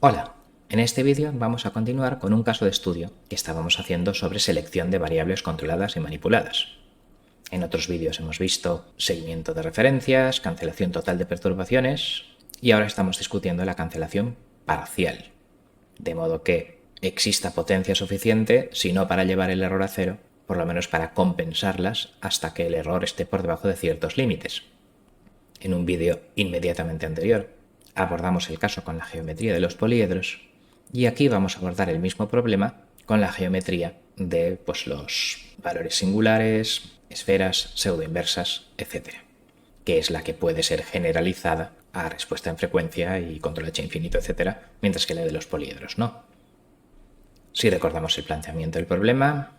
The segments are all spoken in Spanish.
Hola, en este vídeo vamos a continuar con un caso de estudio que estábamos haciendo sobre selección de variables controladas y manipuladas. En otros vídeos hemos visto seguimiento de referencias, cancelación total de perturbaciones y ahora estamos discutiendo la cancelación parcial, de modo que exista potencia suficiente, si no para llevar el error a cero, por lo menos para compensarlas hasta que el error esté por debajo de ciertos límites. En un vídeo inmediatamente anterior abordamos el caso con la geometría de los poliedros y aquí vamos a abordar el mismo problema con la geometría de los valores singulares, esferas, pseudoinversas, etc., que es la que puede ser generalizada a respuesta en frecuencia y control H infinito, etc., mientras que la de los poliedros no. Si recordamos el planteamiento del problema,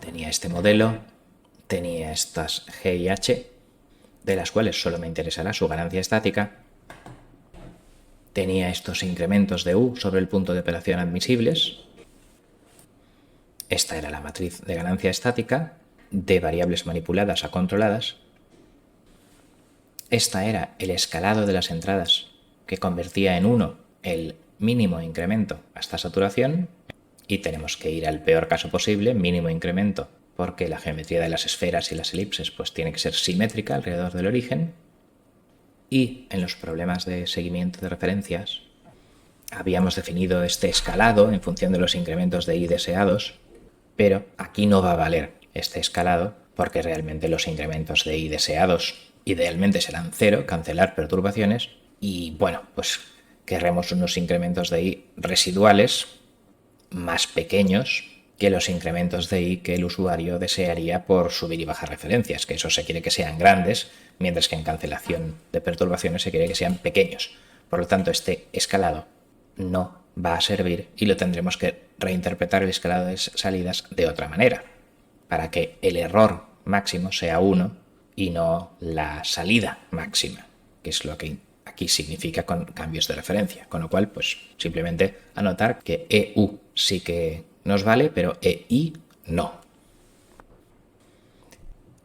tenía este modelo, tenía estas G y H, de las cuales solo me interesará su ganancia estática, tenía estos incrementos de U sobre el punto de operación admisibles, esta era la matriz de ganancia estática de variables manipuladas a controladas, esta era el escalado de las entradas que convertía en 1 el mínimo incremento hasta saturación y tenemos que ir al peor caso posible, mínimo incremento, porque la geometría de las esferas y las elipses pues tiene que ser simétrica alrededor del origen. Y en los problemas de seguimiento de referencias habíamos definido este escalado en función de los incrementos de I deseados, pero aquí no va a valer este escalado porque realmente los incrementos de I deseados idealmente serán 0, cancelar perturbaciones, y bueno, pues querremos unos incrementos de I residuales más pequeños que los incrementos de I que el usuario desearía por subir y bajar referencias, que eso se quiere que sean grandes, mientras que en cancelación de perturbaciones se quiere que sean pequeños. Por lo tanto, este escalado no va a servir y lo tendremos que reinterpretar el escalado de salidas de otra manera, para que el error máximo sea 1 y no la salida máxima, que es lo que aquí significa con cambios de referencia. Con lo cual, pues simplemente anotar que EU sí que nos vale, pero EI no.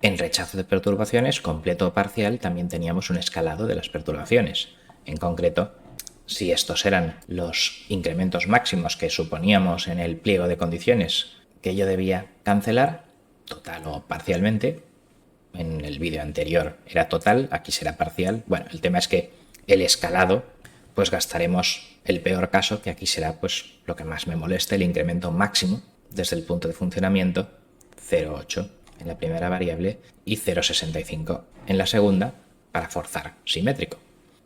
En rechazo de perturbaciones, completo o parcial, también teníamos un escalado de las perturbaciones. En concreto, si estos eran los incrementos máximos que suponíamos en el pliego de condiciones que yo debía cancelar, total o parcialmente, en el vídeo anterior era total, aquí será parcial. Bueno, el tema es que el escalado, pues gastaremos el peor caso, que aquí será pues lo que más me molesta, el incremento máximo desde el punto de funcionamiento 0,8 en la primera variable y 0,65 en la segunda para forzar simétrico.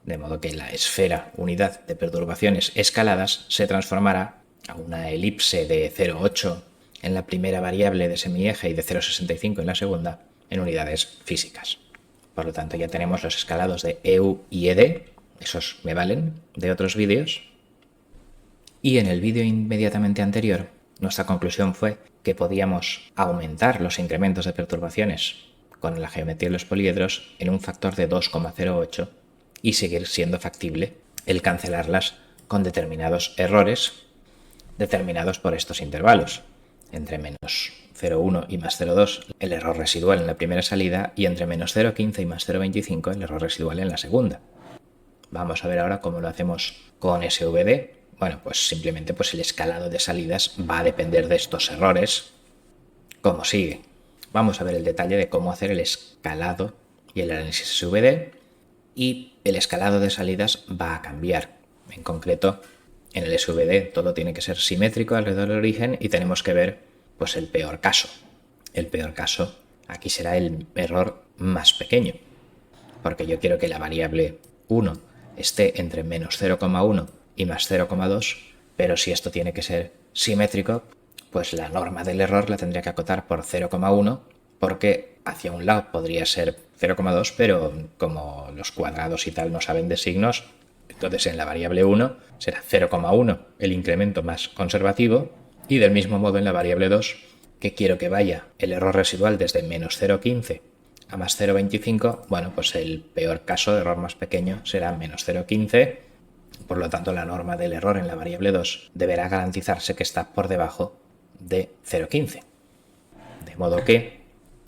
De modo que la esfera unidad de perturbaciones escaladas se transformará a una elipse de 0,8 en la primera variable de semieje y de 0,65 en la segunda en unidades físicas. Por lo tanto, ya tenemos los escalados de EU y ED, esos me valen de otros vídeos. Y en el vídeo inmediatamente anterior, nuestra conclusión fue que podíamos aumentar los incrementos de perturbaciones con la geometría de los poliedros en un factor de 2,08 y seguir siendo factible el cancelarlas con determinados errores determinados por estos intervalos, entre menos 0,1 y más 0,2 el error residual en la primera salida y entre menos 0,15 y más 0,25 el error residual en la segunda. Vamos a ver ahora cómo lo hacemos con SVD. Bueno, pues simplemente el escalado de salidas va a depender de estos errores, como sigue. Vamos a ver el detalle de cómo hacer el escalado y el análisis SVD, y el escalado de salidas va a cambiar. En concreto, en el SVD todo tiene que ser simétrico alrededor del origen y tenemos que ver pues el peor caso. El peor caso aquí será el error más pequeño, porque yo quiero que la variable 1 esté entre menos 0,1 y más 0,2, pero si esto tiene que ser simétrico, pues la norma del error la tendría que acotar por 0,1, porque hacia un lado podría ser 0,2, pero como los cuadrados y tal no saben de signos, entonces en la variable 1 será 0,1 el incremento más conservativo, y del mismo modo en la variable 2, que quiero que vaya el error residual desde menos 0,15 a más 0,25, bueno, pues el peor caso de error más pequeño será menos 0,15, por lo tanto la norma del error en la variable 2 deberá garantizarse que está por debajo de 0,15. De modo que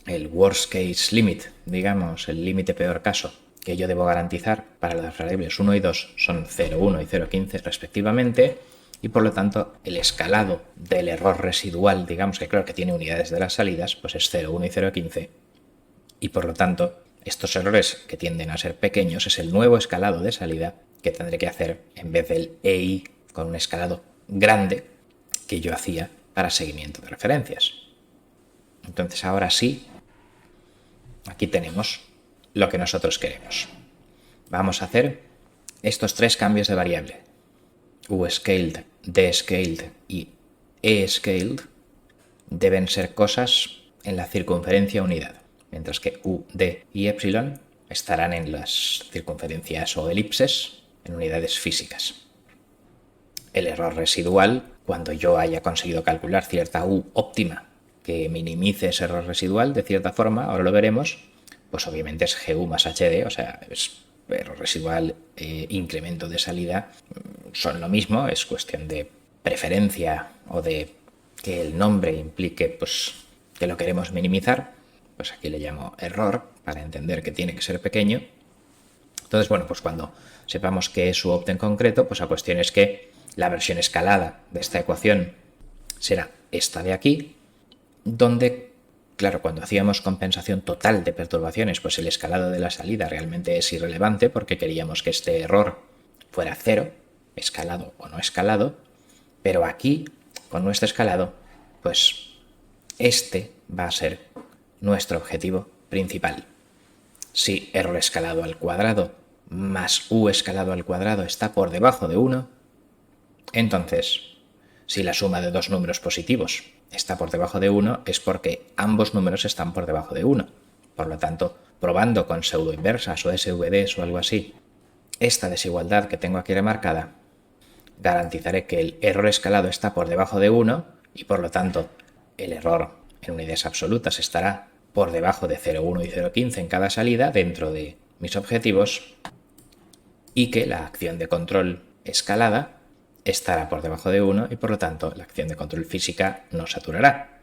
el worst case limit, digamos, el límite peor caso que yo debo garantizar para las variables 1 y 2 son 0,1 y 0,15 respectivamente, y por lo tanto el escalado del error residual, digamos que claro que tiene unidades de las salidas, pues es 0,1 y 0,15, y por lo tanto estos errores que tienden a ser pequeños es el nuevo escalado de salida que tendré que hacer en vez del EI con un escalado grande que yo hacía para seguimiento de referencias. Entonces ahora sí, aquí tenemos lo que nosotros queremos. Vamos a hacer estos tres cambios de variable. U-scaled, D-scaled y E-scaled deben ser cosas en la circunferencia unidad, mientras que U, D y epsilon estarán en las circunferencias o elipses en unidades físicas. El error residual, cuando yo haya conseguido calcular cierta U óptima que minimice ese error residual de cierta forma, ahora lo veremos, pues obviamente es GU más HD, o sea, es error residual, incremento de salida, son lo mismo, es cuestión de preferencia o de que el nombre implique pues que lo queremos minimizar, pues aquí le llamo error para entender que tiene que ser pequeño. Entonces, bueno, pues cuando sepamos qué es su opt en concreto, pues la cuestión es que la versión escalada de esta ecuación será esta de aquí, donde, claro, cuando hacíamos compensación total de perturbaciones, pues el escalado de la salida realmente es irrelevante porque queríamos que este error fuera cero, escalado o no escalado, pero aquí, con nuestro escalado, pues este va a ser nuestro objetivo principal. Si error escalado al cuadrado más u escalado al cuadrado está por debajo de 1, entonces, si la suma de dos números positivos está por debajo de 1, es porque ambos números están por debajo de 1. Por lo tanto, probando con pseudoinversas o SVDs o algo así, esta desigualdad que tengo aquí remarcada, garantizaré que el error escalado está por debajo de 1 y por lo tanto el error en unidades absolutas estará por debajo de 0,1 y 0,15 en cada salida dentro de mis objetivos, y que la acción de control escalada estará por debajo de 1 y por lo tanto la acción de control física no saturará.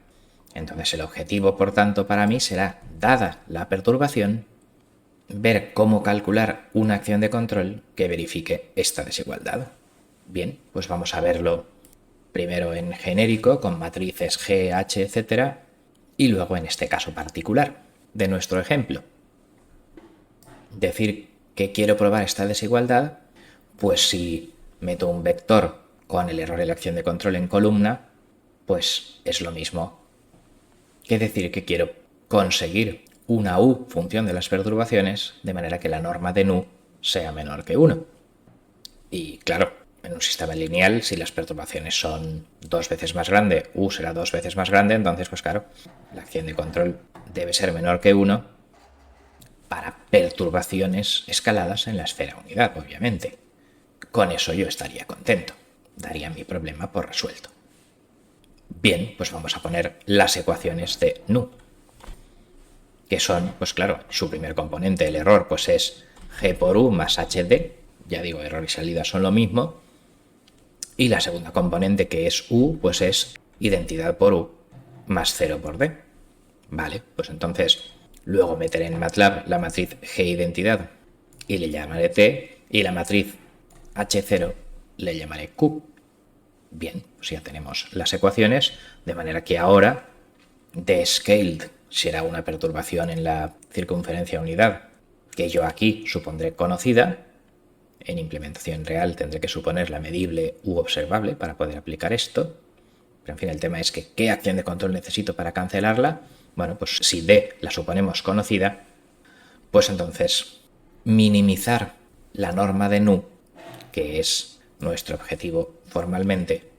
Entonces el objetivo, por tanto, para mí será, dada la perturbación, ver cómo calcular una acción de control que verifique esta desigualdad. Bien, pues vamos a verlo primero en genérico con matrices G, H, etc. y luego en este caso particular de nuestro ejemplo. Decir que quiero probar esta desigualdad, pues si meto un vector con el error y la acción de control en columna, pues es lo mismo que decir que quiero conseguir una U función de las perturbaciones de manera que la norma de nu sea menor que 1. Y claro, en un sistema lineal, si las perturbaciones son 2 veces más grande, U será 2 veces más grande, entonces pues claro, la acción de control debe ser menor que 1 para perturbaciones escaladas en la esfera unidad, obviamente. Con eso yo estaría contento, daría mi problema por resuelto. Bien, pues vamos a poner las ecuaciones de nu, que son, pues claro, su primer componente, el error, pues es G por U más HD, ya digo, error y salida son lo mismo, y la segunda componente, que es U, pues es identidad por U más 0 por D. Vale, pues entonces luego meteré en MATLAB la matriz G identidad y le llamaré T, y la matriz H0 le llamaré Q. Bien, pues ya tenemos las ecuaciones, de manera que ahora D-scaled será una perturbación en la circunferencia unidad que yo aquí supondré conocida. En implementación real tendré que suponer la medible u observable para poder aplicar esto. Pero en fin, el tema es que ¿qué acción de control necesito para cancelarla? Bueno, pues si D la suponemos conocida, pues entonces minimizar la norma de nu, que es nuestro objetivo formalmente,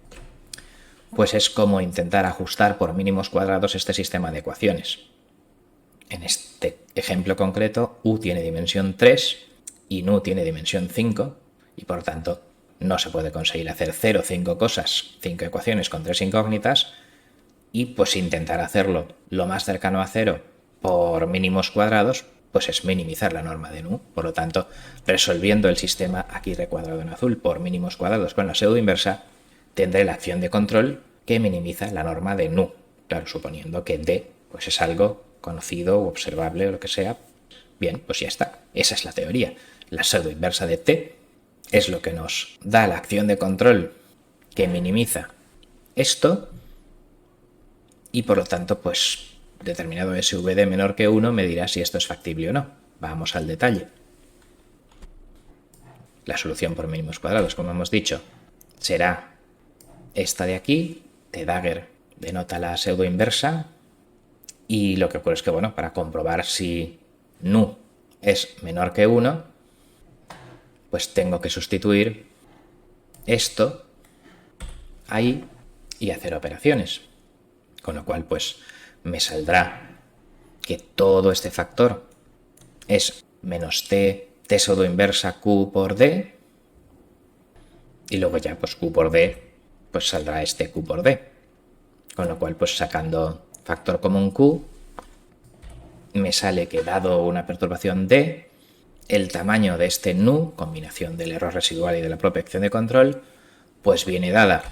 pues es como intentar ajustar por mínimos cuadrados este sistema de ecuaciones. En este ejemplo concreto, U tiene dimensión 3 y nu tiene dimensión 5, y por tanto no se puede conseguir hacer 0, 5 cosas, 5 ecuaciones con 3 incógnitas, y pues intentar hacerlo lo más cercano a 0 por mínimos cuadrados, pues es minimizar la norma de nu. Por lo tanto, resolviendo el sistema aquí recuadrado en azul por mínimos cuadrados con la pseudo inversa, tendré la acción de control que minimiza la norma de nu. Claro, suponiendo que D pues es algo conocido o observable o lo que sea, Bien, pues ya está. Esa es la teoría. La pseudo-inversa de t es lo que nos da la acción de control que minimiza esto y por lo tanto, pues determinado SVD menor que 1 me dirá si esto es factible o no. Vamos al detalle. La solución por mínimos cuadrados, como hemos dicho, será esta de aquí. T-Dagger denota la pseudo inversa y lo que ocurre es que, bueno, para comprobar si nu es menor que 1, pues tengo que sustituir esto ahí y hacer operaciones. Con lo cual, pues me saldrá que todo este factor es menos t pseudo inversa q por d y luego ya pues q por d pues saldrá este q por d. Con lo cual, pues sacando factor común q, me sale que dado una perturbación d, el tamaño de este nu, combinación del error residual y de la propia acción de control, pues viene dada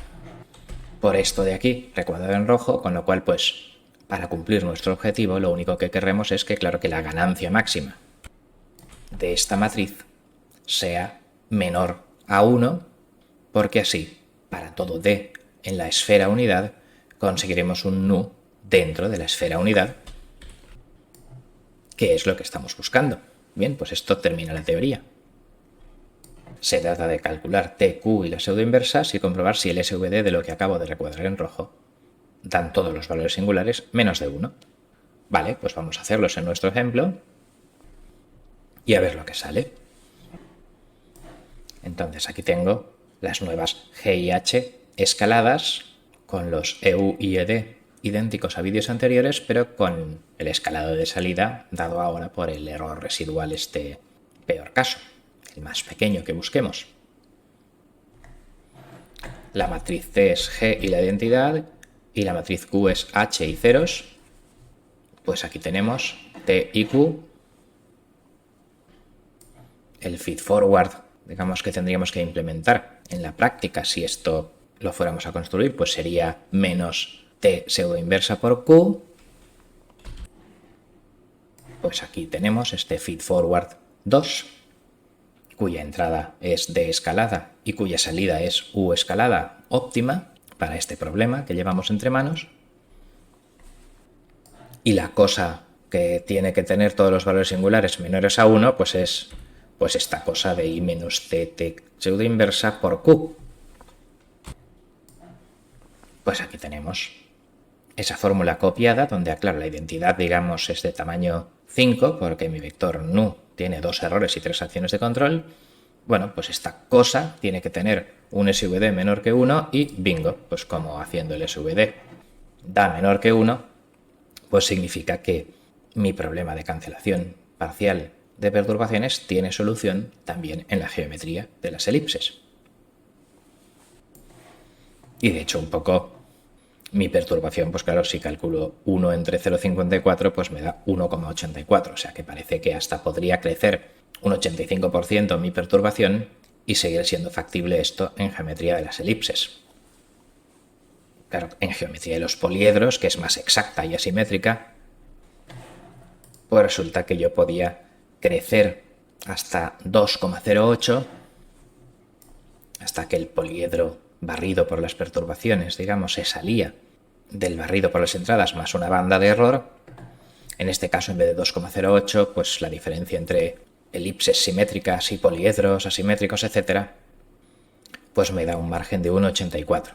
por esto de aquí, recuadrado en rojo, con lo cual, pues, para cumplir nuestro objetivo, lo único que queremos es que, claro, que la ganancia máxima de esta matriz sea menor a 1, porque así, para todo D en la esfera unidad, conseguiremos un nu dentro de la esfera unidad, que es lo que estamos buscando. Bien, pues esto termina la teoría. Se trata de calcular T, Q y la pseudoinversas y comprobar si el SVD de lo que acabo de recuadrar en rojo dan todos los valores singulares menos de 1. Vale, pues vamos a hacerlos en nuestro ejemplo y a ver lo que sale. Entonces aquí tengo las nuevas G y H escaladas con los EU y ED idénticos a vídeos anteriores, pero con el escalado de salida dado ahora por el error residual este peor caso, el más pequeño que busquemos. La matriz T es G y la identidad, y la matriz Q es H y ceros. Pues aquí tenemos T y Q. El feed forward, digamos que tendríamos que implementar en la práctica si esto lo fuéramos a construir, pues sería menos T pseudo inversa por Q. Pues aquí tenemos este feed forward 2, cuya entrada es D escalada y cuya salida es U escalada óptima para este problema que llevamos entre manos. Y la cosa que tiene que tener todos los valores singulares menores a 1, pues es pues esta cosa de I menos T pseudo inversa por Q. Pues aquí tenemos esa fórmula copiada donde, aclaro, la identidad, digamos, es de tamaño 5 porque mi vector nu tiene 2 errores y 3 acciones de control. Bueno, pues esta cosa tiene que tener un SVD menor que 1 y bingo, pues como haciendo el SVD da menor que 1, pues significa que mi problema de cancelación parcial de perturbaciones tiene solución también en la geometría de las elipses. Y de hecho un poco mi perturbación, pues claro, si calculo 1 entre 0,54, pues me da 1,84, o sea que parece que hasta podría crecer un 85% mi perturbación y seguir siendo factible esto en geometría de las elipses. Claro, en geometría de los poliedros, que es más exacta y asimétrica, pues resulta que yo podía crecer hasta 2,08 hasta que el poliedro barrido por las perturbaciones, digamos, se salía del barrido por las entradas más una banda de error. En este caso, en vez de 2,08, pues la diferencia entre elipses simétricas y poliedros asimétricos, etcétera, pues me da un margen de 1,84,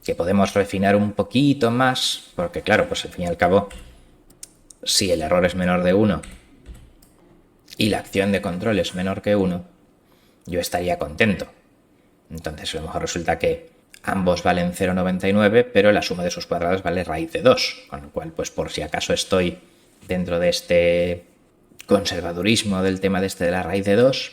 que podemos refinar un poquito más, porque claro, pues al fin y al cabo, si el error es menor de 1 y la acción de control es menor que 1, yo estaría contento. Entonces a lo mejor resulta que ambos valen 0,99, pero la suma de sus cuadrados vale raíz de 2, con lo cual, pues por si acaso estoy dentro de este conservadurismo del tema de la raíz de 2,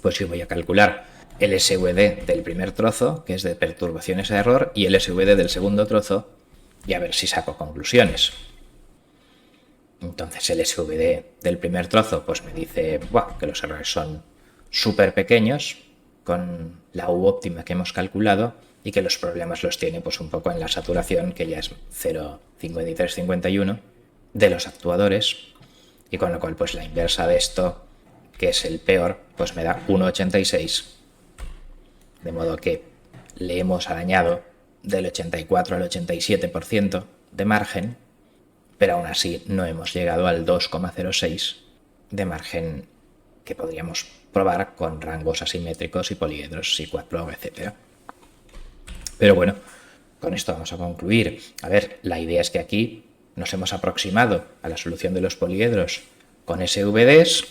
pues yo voy a calcular el SVD del primer trozo, que es de perturbaciones a error, y el SVD del segundo trozo, y a ver si saco conclusiones. Entonces el SVD del primer trozo pues me dice que los errores son súper pequeños con la U óptima que hemos calculado y que los problemas los tiene pues un poco en la saturación, que ya es 0,5351 de los actuadores, y con lo cual pues la inversa de esto, que es el peor, pues me da 1,86. De modo que le hemos arañado del 84 al 87% de margen, pero aún así no hemos llegado al 2,06 de margen que podríamos probar con rangos asimétricos y poliedros, SIQUAD-PLOG, etc. Pero bueno, con esto vamos a concluir. A ver, la idea es que aquí nos hemos aproximado a la solución de los poliedros con SVDs,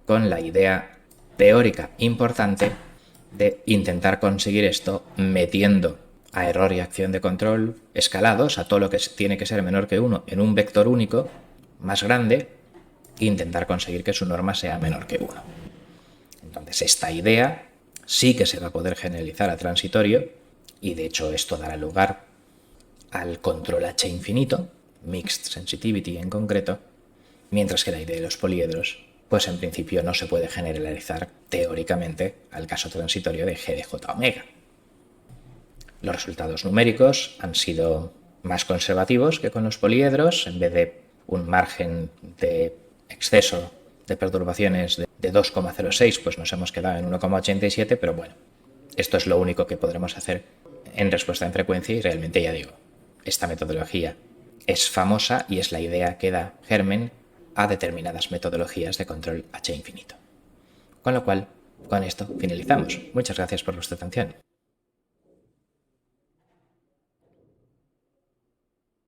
con la idea teórica importante de intentar conseguir esto metiendo a error y acción de control escalados a todo lo que tiene que ser menor que 1 en un vector único más grande e intentar conseguir que su norma sea menor que 1. Entonces esta idea sí que se va a poder generalizar a transitorio y de hecho esto dará lugar al control H infinito, Mixed Sensitivity en concreto, mientras que la idea de los poliedros pues en principio no se puede generalizar teóricamente al caso transitorio de G de J omega. Los resultados numéricos han sido más conservativos que con los poliedros. En vez de un margen de exceso de perturbaciones de 2,06, pues nos hemos quedado en 1,87, pero bueno, esto es lo único que podremos hacer en respuesta en frecuencia y realmente ya digo, esta metodología es famosa y es la idea que da germen a determinadas metodologías de control H infinito. Con lo cual, con esto finalizamos. Muchas gracias por vuestra atención.